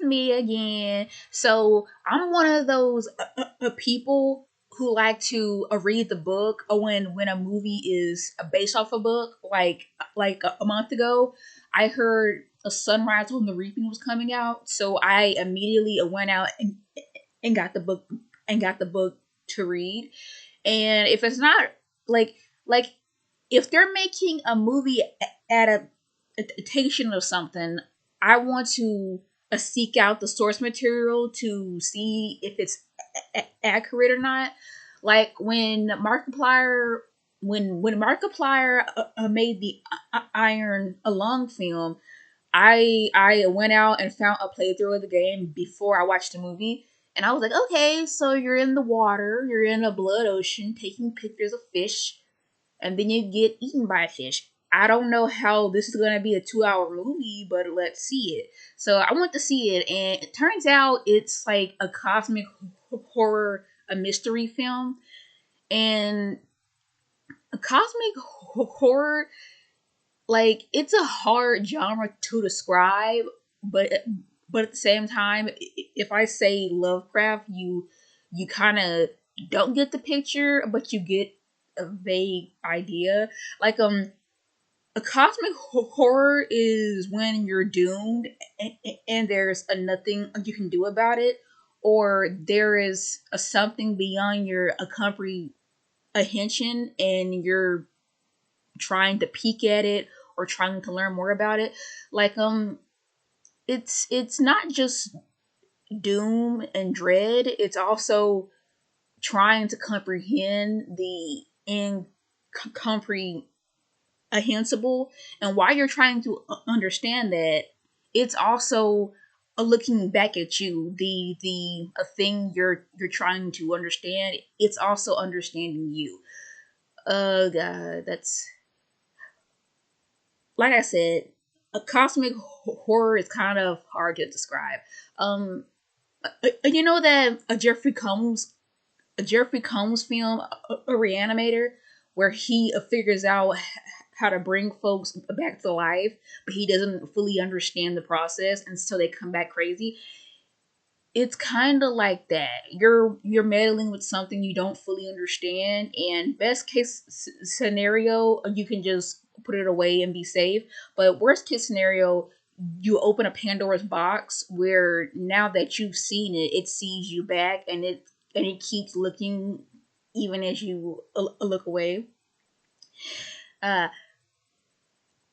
Me again. So I'm one of those people who like to read the book when a movie is based off a book. Like a month ago, I heard A Sunrise on the Reaping was coming out, so I immediately went out and got the book to read. And if it's not like like if they're making a movie adaptation of something, I want to seek out the source material to see if it's accurate or not. Like when Markiplier, when Markiplier made the Iron Lung film, I went out and found a playthrough of the game before I watched the movie, and I was like, okay, so you're in the water, you're in a blood ocean, taking pictures of fish, and then you get eaten by a fish. I don't know how this is gonna be a 2 hour movie, but let's see it. So I went to see it, and it turns out it's like a cosmic horror, a mystery film, and a cosmic horror, like it's a hard genre to describe, but at the same time, if I say Lovecraft, you kind of don't get the picture, but you get a vague idea. Like a cosmic horror is when you're doomed and there's a nothing you can do about it, or there is a something beyond your comprehension and you're trying to peek at it or trying to learn more about it. Like it's not just doom and dread, it's also trying to comprehend the incomprehensible. And while you're trying to understand that, it's also a looking back at you, the a thing you're trying to understand, it's also understanding you. Oh god, that's, like I said, a cosmic horror is kind of hard to describe. Um, you know that a Jeffrey Combs film, a Reanimator, where he figures out how to bring folks back to life, but he doesn't fully understand the process, and so they come back crazy. It's kind of like that. You're meddling with something you don't fully understand, and best case scenario, you can just put it away and be safe. But worst case scenario, you open a Pandora's box where now that you've seen it, it sees you back, and it keeps looking even as you look away. Uh,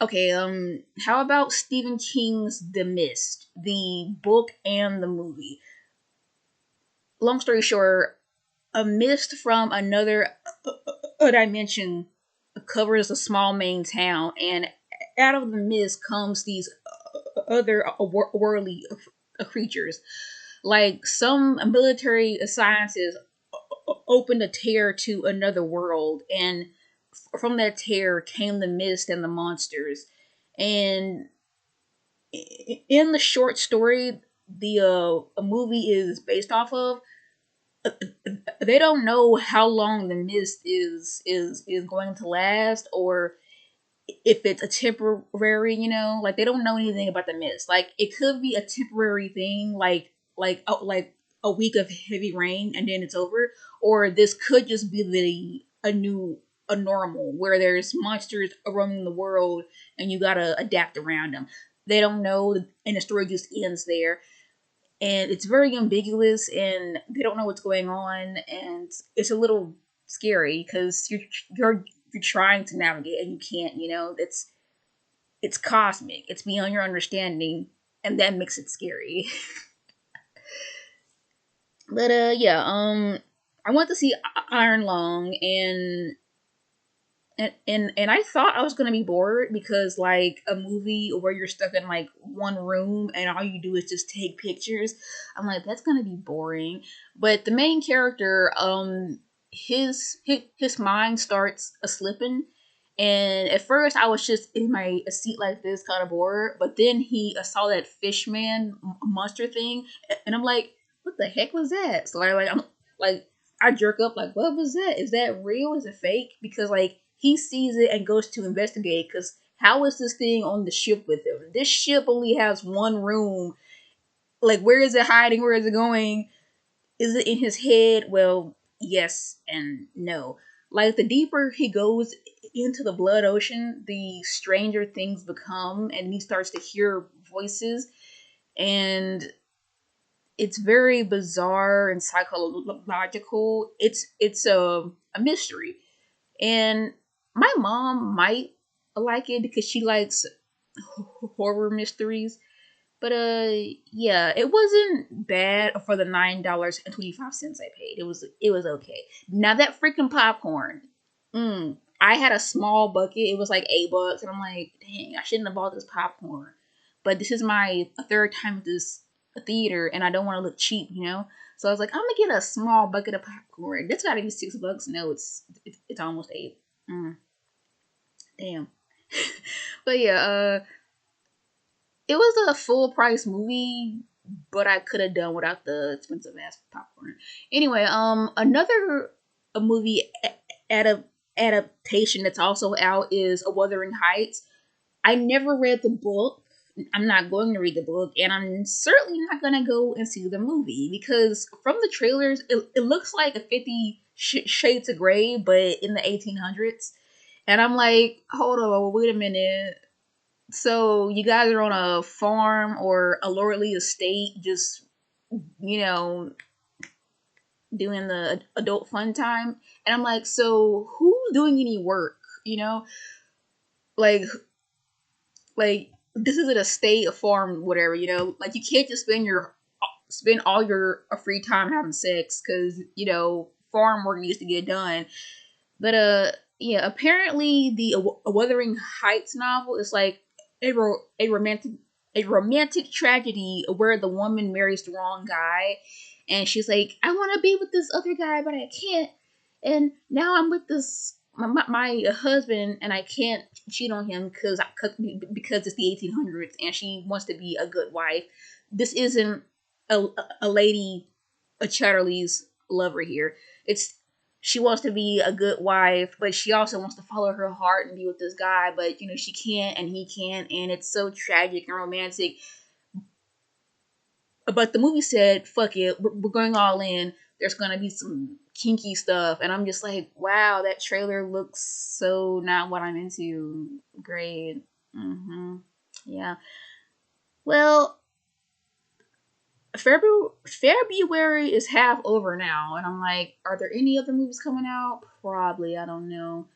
okay. How about Stephen King's The Mist, the book and the movie? Long story short, a mist from another dimension covers a small main town, and out of the mist comes these other worldly creatures. Like some military scientists opened a tear to another world, and from that tear came the mist and the monsters. And in the short story, the a movie is based off of, they don't know how long the mist is going to last, or if it's a temporary, like they don't know anything about the mist. Like it could be a temporary thing, like a week of heavy rain and then it's over, or this could just be a normal where there's monsters roaming the world and you gotta adapt around them. They don't know, and the story just ends there, and it's very ambiguous and they don't know what's going on, and it's a little scary because you're trying to navigate and you can't, it's cosmic, it's beyond your understanding, and that makes it scary. But yeah, I went to see Iron Lung, and I thought I was gonna be bored because like a movie where you're stuck in like one room and all you do is just take pictures. I'm like, that's gonna be boring. But the main character, his mind starts a slipping, and at first I was just in my a seat like this, kind of bored. But then he saw that fish man monster thing, and I'm like, what the heck was that? So I'm like, I jerk up like, what was that? Is that real? Is it fake? Because like he sees it and goes to investigate. Because how is this thing on the ship with him? This ship only has one room, Like, where is it hiding? Where is it going? Is it in his head? Well, yes and no. Like, the deeper he goes into the blood ocean, the stranger things become, and he starts to hear voices, and it's very bizarre and psychological. It's a mystery, and my mom might like it because she likes horror mysteries. But yeah, it wasn't bad for the $9.25 I paid. It was okay. Now that freaking popcorn, I had a small bucket. It was like $8, and I'm like, dang, I shouldn't have bought this popcorn. But this is my third time at this theater, and I don't want to look cheap, you know. So I was like, I'm gonna get a small bucket of popcorn. This gotta be $6. No, it's almost 8. Mm, damn. But yeah, it was a full price movie, but I could have done without the expensive ass popcorn. Anyway, another a movie adaptation that's also out is A Wuthering Heights. I never read the book. I'm not going to read the book, and I'm certainly not going to go and see the movie because from the trailers, it looks like a 50 Shades of Grey, but in the 1800s. And I'm like, hold on, wait a minute. So you guys are on a farm or a lordly estate, just you know, doing the adult fun time, and I'm like, so who's doing any work? You know, like like this is an estate, a farm, whatever. You know, like you can't just spend all your free time having sex because farm work needs to get done. But yeah, apparently the A Wuthering Heights novel is like a romantic tragedy where the woman marries the wrong guy, and she's like, I want to be with this other guy, but I can't, and now I'm with this my husband, and I can't cheat on him because it's the 1800s, and she wants to be a good wife. This isn't a a lady a Chatterley's lover here. It's she wants to be a good wife, but she also wants to follow her heart and be with this guy, but she can't and he can't, and it's so tragic and romantic. But the movie said, "Fuck it, we're going all in." There's gonna be some kinky stuff, and I'm just like, wow, that trailer looks so not what I'm into. Great. Yeah. Well, February is half over now, and I'm like, are there any other movies coming out? Probably. I don't know.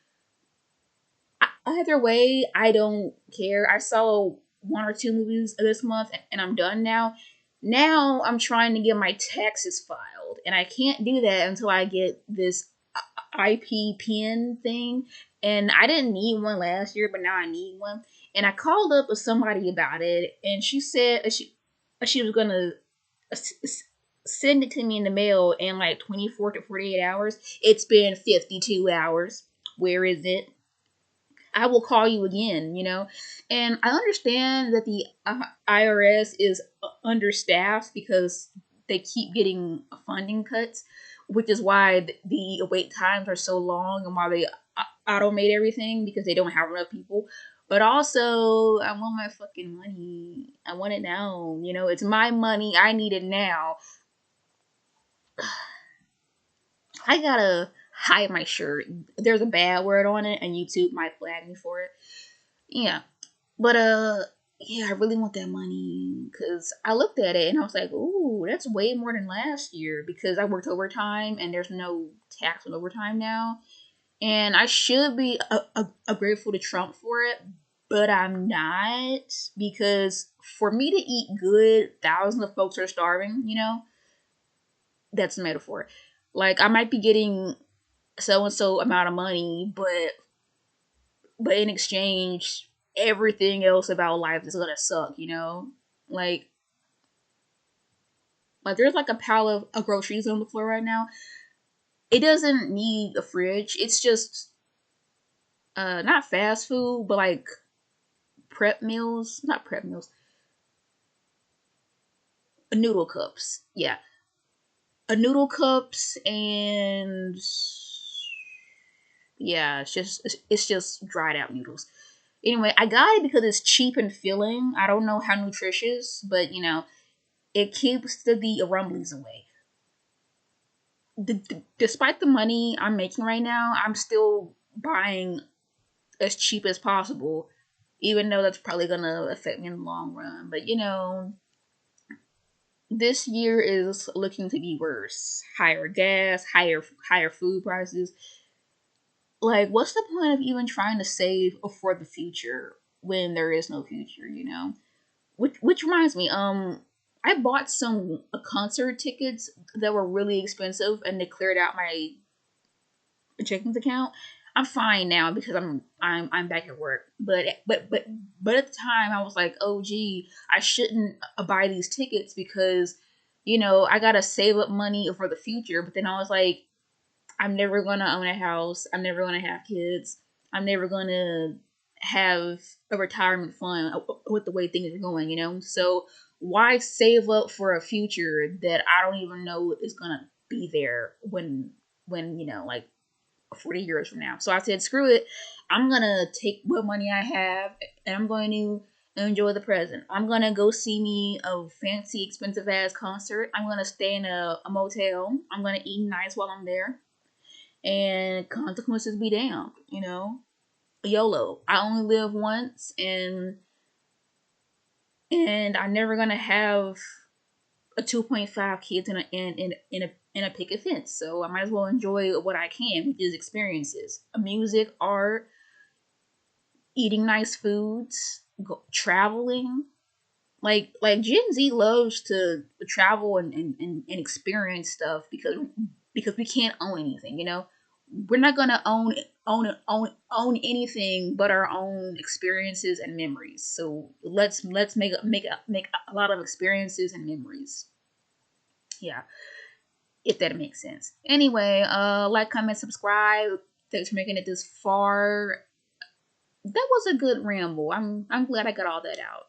Either way, I don't care. I saw one or two movies this month, and I'm done now. Now I'm trying to get my taxes filed, and I can't do that until I get this IP pin thing. And I didn't need one last year, but now I need one. And I called up with somebody about it, and she said she was gonna send it to me in the mail in like 24 to 48 hours. It's been 52 hours. Where is it? I will call you again. And I understand that the IRS is understaffed because they keep getting funding cuts, which is why the wait times are so long and why they automate everything because they don't have enough people. But also, I want my fucking money. I want it now. It's my money. I need it now. I gotta hide my shirt. There's a bad word on it, and YouTube might flag me for it. Yeah. But yeah, I really want that money because I looked at it and I was like, ooh, that's way more than last year because I worked overtime and there's no tax on overtime now. And I should be grateful to Trump for it, but I'm not because for me to eat good, thousands of folks are starving. That's a metaphor. Like I might be getting so and so amount of money, but in exchange, everything else about life is gonna suck. Like there's like a pile of groceries on the floor right now. It doesn't need a fridge. It's just not fast food, but like prep meals. Not prep meals. Noodle cups. Yeah. A noodle cups and yeah, it's just dried out noodles. Anyway, I got it because it's cheap and filling. I don't know how nutritious, but It keeps the rumblies away. Despite the money I'm making right now, I'm still buying as cheap as possible, even though that's probably gonna affect me in the long run. But this year is looking to be worse. Higher gas, higher food prices. Like, what's the point of even trying to save for the future when there is no future? Which reminds me, I bought some concert tickets that were really expensive, and they cleared out my checking account. I'm fine now because I'm back at work. But at the time I was like, oh gee, I shouldn't buy these tickets because I gotta save up money for the future. But then I was like, I'm never gonna own a house. I'm never gonna have kids. I'm never gonna have a retirement fund with the way things are going. So why save up for a future that I don't even know is gonna be there when like 40 years from now. So I said, screw it. I'm going to take what money I have and I'm going to enjoy the present. I'm going to go see me a fancy, expensive ass concert. I'm going to stay in a motel. I'm going to eat nice while I'm there. And consequences be damned. YOLO. I only live once, and I'm never going to have a 2.5 kids in a picket fence. So I might as well enjoy what I can, which is experiences, music, art, eating nice foods, traveling. Like Gen Z loves to travel and experience stuff because we can't own anything. We're not gonna own anything but our own experiences and memories. So let's make a lot of experiences and memories. Yeah, if that makes sense. Anyway, like, comment, subscribe. Thanks for making it this far. That was a good ramble. I'm glad I got all that out.